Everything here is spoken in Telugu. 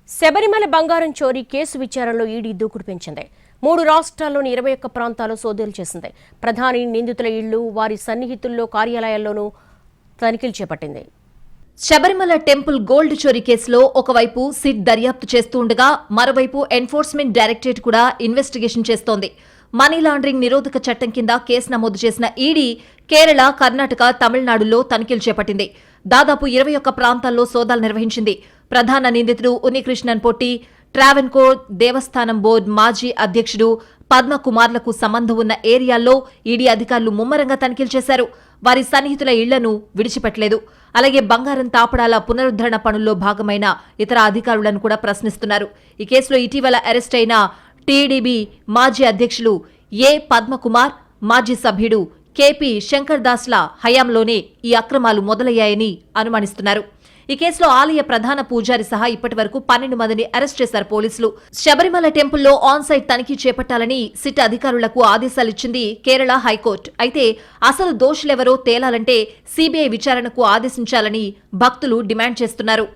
శబరిమల బంగారం చోరీ కేసు విచారణలో ఈడీ దూకుడు పెంచింది. 3 రాష్ట్రాల్లోని 21 ప్రాంతాల్లో సోదాలు చేసింది. ప్రధాని నిందితుల ఇళ్లు, వారి సన్నిహితుల్లో కార్యాలయాల్లోనూ తనిఖీలు చేపట్టింది. శబరిమల టెంపుల్ గోల్డ్ చోరీ కేసులో ఒకవైపు సిట్ దర్యాప్తు చేస్తుండగా మరోవైపు ఎన్ఫోర్స్మెంట్ డైరెక్టరేట్ కూడా ఇన్వెస్టిగేషన్ చేస్తోంది. మనీ లాండరింగ్ నిరోధక చట్టం కింద కేసు నమోదు చేసిన ఈడీ కేరళ, కర్ణాటక, తమిళనాడులో తనిఖీలు చేపట్టింది. దాదాపు 21 ప్రాంతాల్లో సోదాలు నిర్వహించింది. ప్రధాన నిందితుడు ఉన్నికృష్ణన్ పొట్టి, ట్రావెన్కోర్ దేవస్థానం బోర్డు మాజీ అధ్యక్షుడు పద్మకుమార్లకు సంబంధం ఉన్న ఏరియాల్లో ఈడీ అధికారులు ముమ్మరంగా తనిఖీలు చేశారు. వారి సన్నిహితుల ఇళ్లను విడిచిపెట్టలేదు. అలాగే బంగారం తాపడాల పునరుద్ధరణ పనుల్లో భాగమైన ఇతర అధికారులను కూడా ప్రశ్నిస్తున్నారు. ఈ కేసులో ఇటీవల అరెస్ట్ అయిన టీడీబీ మాజీ అధ్యక్షులు ఏ పద్మకుమార్, మాజీ సభ్యుడు కేపీ శంకర్ దాస్ల హయాంలోనే ఈ అక్రమాలు మొదలయ్యాయని అనుమానిస్తున్నారు. ఈ కేసులో ఆలయ ప్రధాన పూజారి సహా ఇప్పటివరకు 12 మందిని అరెస్ట్ చేశారు పోలీసులు. శబరిమల టెంపుల్లో ఆన్ సైట్ తనిఖీ చేపట్టాలని సిట్ అధికారులకు ఆదేశాలిచ్చింది కేరళ హైకోర్టు. అయితే అసలు దోషులెవరో తేలాలంటే సీబీఐ విచారణకు ఆదేశించాలని భక్తులు డిమాండ్ చేస్తున్నారు.